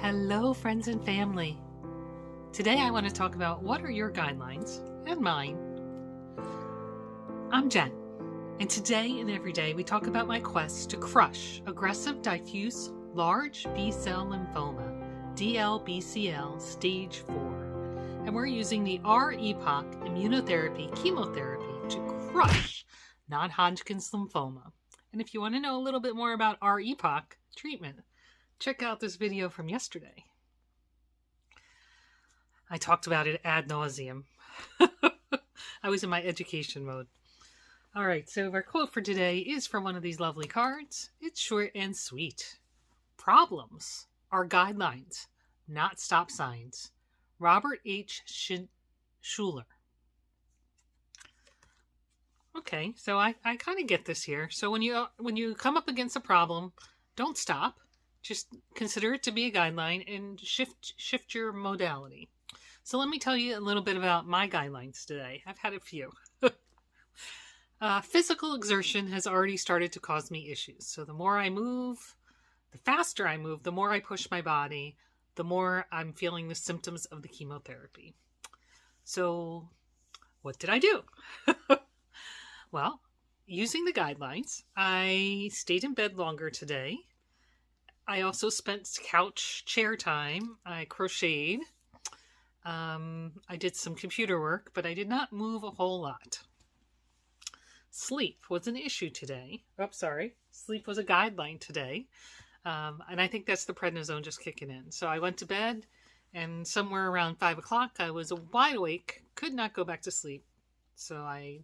Hello, friends and family. Today I want to talk about what are your guidelines and mine. I'm Jen, and today and every day we talk about my quest to crush aggressive diffuse large B-cell lymphoma, DLBCL stage 4, and we're using the R-EPOCH immunotherapy chemotherapy to crush Non-Hodgkin's lymphoma. And if you want to know a little bit more about R-EPOCH treatment, check out this video from yesterday. I talked about it ad nauseum. I was in my education mode. All right, so our quote for today is from one of these lovely cards. It's short and sweet. Problems are guidelines, not stop signs. Robert H. Schuller. Okay, so I kind of get this here. So when you come up against a problem, don't stop. Just consider it to be a guideline and shift your modality. So let me tell you a little bit about my guidelines today. I've had a few. Physical exertion has already started to cause me issues. So the more I move, the faster I move, the more I push my body, the more I'm feeling the symptoms of the chemotherapy. So what did I do? Well, using the guidelines, I stayed in bed longer today. I also spent couch chair time. I crocheted. I did some computer work, but I did not move a whole lot. Sleep was an issue today. Sleep was a guideline today. And I think that's the prednisone just kicking in. So I went to bed, and somewhere around 5 o'clock, I was wide awake, could not go back to sleep. So I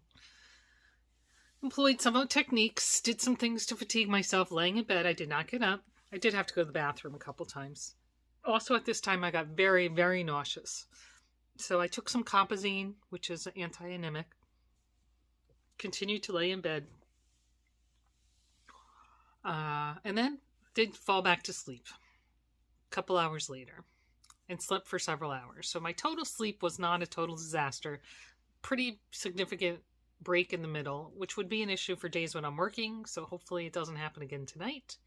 employed some techniques, did some things to fatigue myself laying in bed. I did not get up. I did have to go to the bathroom a couple times. Also at this time, I got very, very nauseous. So I took some Compazine, which is an anti-anemic. Continued to lay in bed. And then did fall back to sleep a couple hours later. And slept for several hours. So my total sleep was not a total disaster. Pretty significant break in the middle, which would be an issue for days when I'm working. So hopefully it doesn't happen again tonight.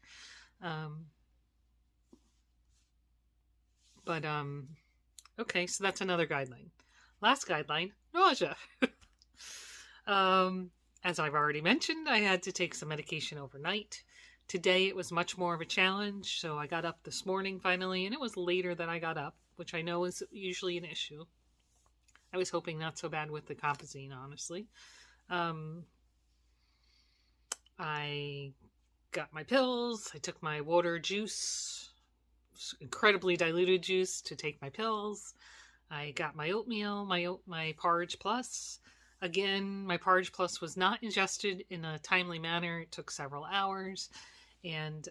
Okay, so that's another guideline. Last guideline, nausea. As I've already mentioned, I had to take some medication overnight. Today it was much more of a challenge, so I got up this morning finally, and it was later that I got up, which I know is usually an issue. I was hoping not so bad with the Compazine, honestly. I got my pills. I took my water juice, incredibly diluted juice, to take my pills. I got my oatmeal, my Porridge Plus. Again, my Porridge Plus was not ingested in a timely manner. It took several hours. And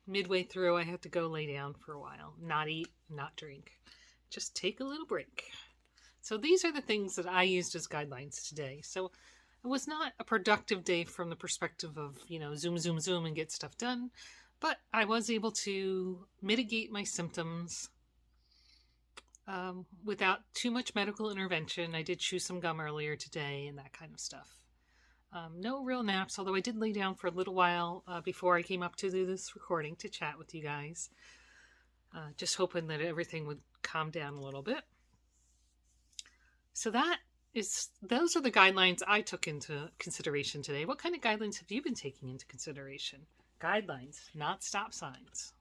midway through, I had to go lay down for a while. Not eat, not drink. Just take a little break. So these are the things that I used as guidelines today. So it was not a productive day from the perspective of, zoom, and get stuff done. But I was able to mitigate my symptoms without too much medical intervention. I did chew some gum earlier today and that kind of stuff. No real naps, although I did lay down for a little while before I came up to do this recording to chat with you guys. Just hoping that everything would calm down a little bit. So those are the guidelines I took into consideration today. What kind of guidelines have you been taking into consideration? Guidelines, not stop signs.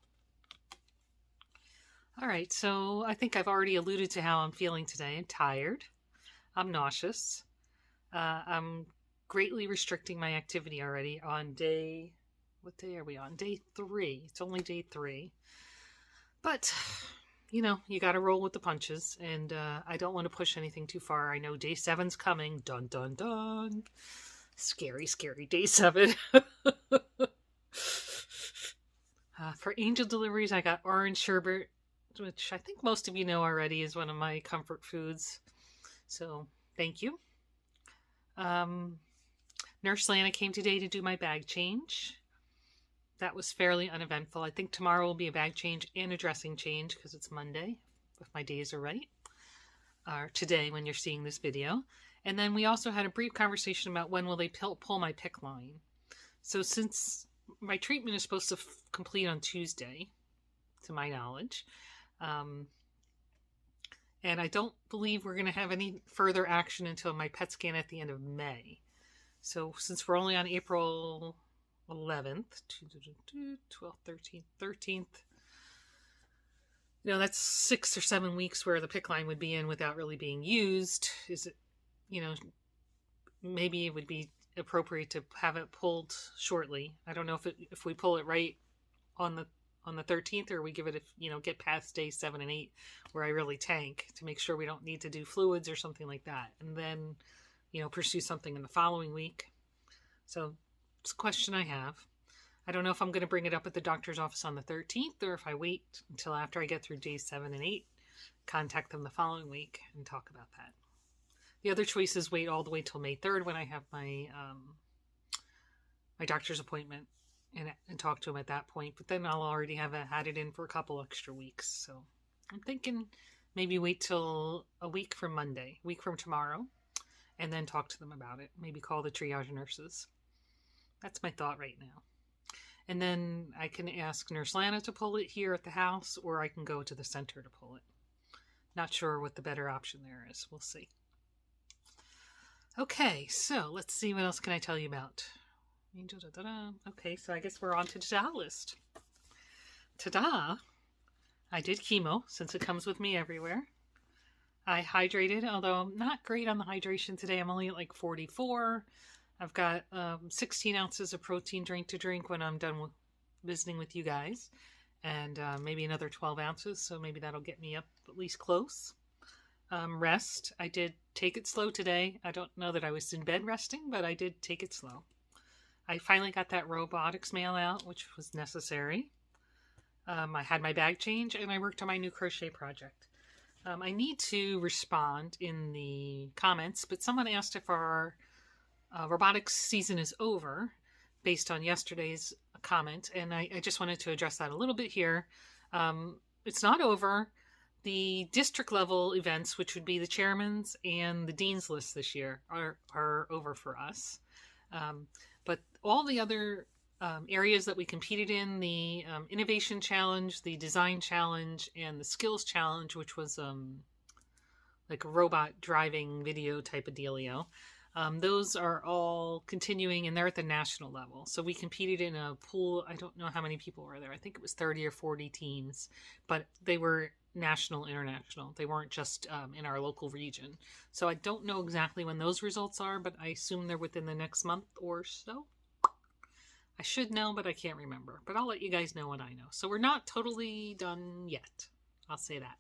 All right, so I think I've already alluded to how I'm feeling today. I'm tired. I'm nauseous. I'm greatly restricting my activity already on what day are we on? Day 3. It's only day 3. But you got to roll with the punches, and I don't want to push anything too far. I know day 7's coming. Dun, dun, dun. Scary, scary day 7. For Angel Deliveries, I got orange sherbet, which I think most of you know already is one of my comfort foods. So, thank you. Nurse Lana came today to do my bag change. That was fairly uneventful. I think tomorrow will be a bag change and a dressing change because it's Monday, if my days are right. Or today when you're seeing this video. And then we also had a brief conversation about when will they pull my PICC line. So since my treatment is supposed to complete on Tuesday, to my knowledge. And I don't believe we're going to have any further action until my PET scan at the end of May. So since we're only on April 11th, 12th, 13th, that's 6 or 7 weeks where the PICC line would be in without really being used. Is it, maybe it would be appropriate to have it pulled shortly. I don't know if we pull it right on the 13th, or we give it get past day 7 and 8 where I really tank to make sure we don't need to do fluids or something like that, and then pursue something in the following week. So it's a question I have. I don't know if I'm going to bring it up at the doctor's office on the 13th, or if I wait until after I get through days 7 and 8, contact them the following week and talk about that. The other choice is wait all the way till May 3rd when I have my my doctor's appointment and talk to him at that point. But then I'll already have had it in for a couple extra weeks. So I'm thinking maybe wait till a week from Monday, week from tomorrow, and then talk to them about it. Maybe call the triage nurses. That's my thought right now. And then I can ask Nurse Lana to pull it here at the house, or I can go to the center to pull it. Not sure what the better option there is. We'll see. Okay, so let's see, what else can I tell you about? Okay, so I guess we're on to ta-da list. Ta-da! I did chemo, since it comes with me everywhere. I hydrated, although I'm not great on the hydration today. I'm only at like 44. I've got 16 ounces of protein drink to drink when I'm done with visiting with you guys. And maybe another 12 ounces, so maybe that'll get me up at least close. Rest. I did take it slow today. I don't know that I was in bed resting, but I did take it slow. I finally got that robotics mail out, which was necessary. I had my bag change, and I worked on my new crochet project. I need to respond in the comments, but someone asked if our robotics season is over based on yesterday's comment, and I just wanted to address that a little bit here. It's not over. The district level events, which would be the chairman's and the dean's list this year, are over for us. But all the other areas that we competed in, the innovation challenge, the design challenge, and the skills challenge, which was like a robot driving video type of dealio, those are all continuing, and they're at the national level. So we competed in a pool. I don't know how many people were there. I think it was 30 or 40 teams, but they were national, international. They weren't just in our local region. So I don't know exactly when those results are, but I assume they're within the next month or so. I should know, but I can't remember. But I'll let you guys know when I know. So we're not totally done yet. I'll say that.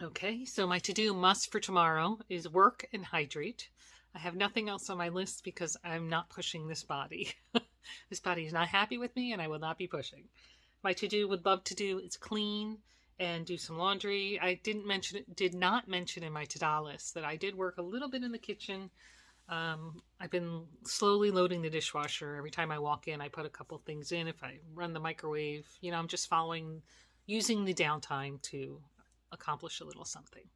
Okay, so my to-do must for tomorrow is work and hydrate. I have nothing else on my list because I'm not pushing this body. This body is not happy with me, and I will not be pushing. My to-do would love to do is clean and do some laundry. I did not mention in my to-do list that I did work a little bit in the kitchen. I've been slowly loading the dishwasher. Every time I walk in, I put a couple things in. If I run the microwave, I'm just using the downtime to accomplish a little something.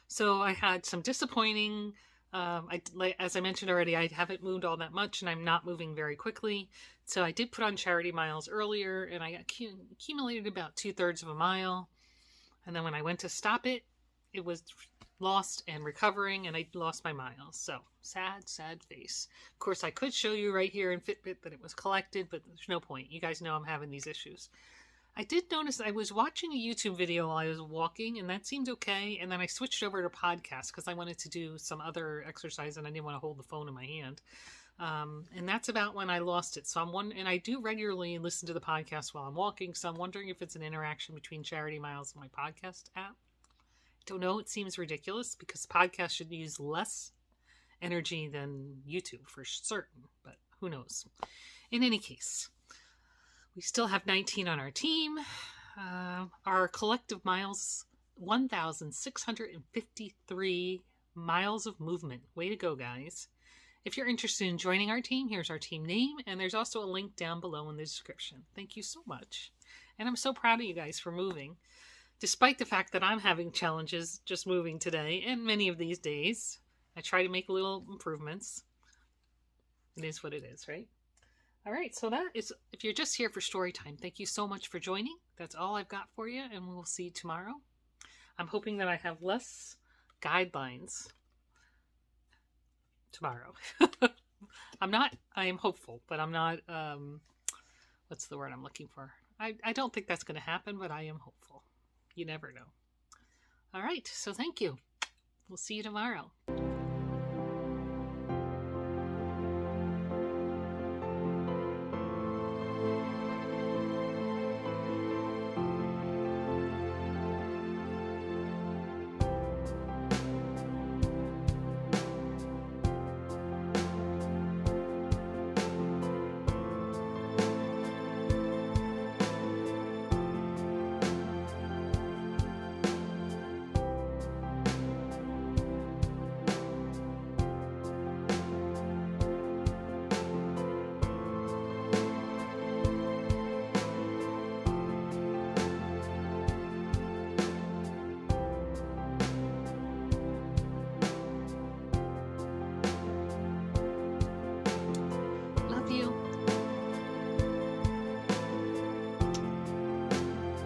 So I had some disappointing, as I mentioned already, I haven't moved all that much, and I'm not moving very quickly. So I did put on charity miles earlier, and I accumulated about 2/3 of a mile. And then when I went to stop it, it was lost and recovering, and I lost my miles. So sad, sad face. Of course, I could show you right here in Fitbit that it was collected, but there's no point. You guys know I'm having these issues. I did notice I was watching a YouTube video while I was walking, and that seemed okay. And then I switched over to podcast because I wanted to do some other exercise, and I didn't want to hold the phone in my hand. And that's about when I lost it. So and I do regularly listen to the podcast while I'm walking. So I'm wondering if it's an interaction between Charity Miles and my podcast app. I don't know. It seems ridiculous because podcast should use less energy than YouTube for certain, but who knows? In any case, we still have 19 on our team. Our collective miles, 1,653 miles of movement. Way to go, guys. If you're interested in joining our team, here's our team name, and there's also a link down below in the description. Thank you so much. And I'm so proud of you guys for moving. Despite the fact that I'm having challenges just moving today and many of these days, I try to make little improvements. It is what it is, right? All right, so that is, if you're just here for story time, thank you so much for joining. That's all I've got for you, and we will see you tomorrow. I'm hoping that I have less guidelines tomorrow. I am hopeful, but I'm not, what's the word I'm looking for? I don't think that's going to happen, but I am hopeful. You never know. All right, so thank you. We'll see you tomorrow.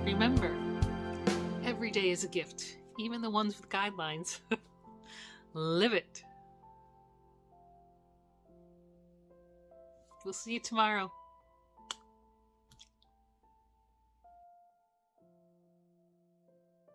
Remember, every day is a gift, even the ones with guidelines. Live it. We'll see you tomorrow.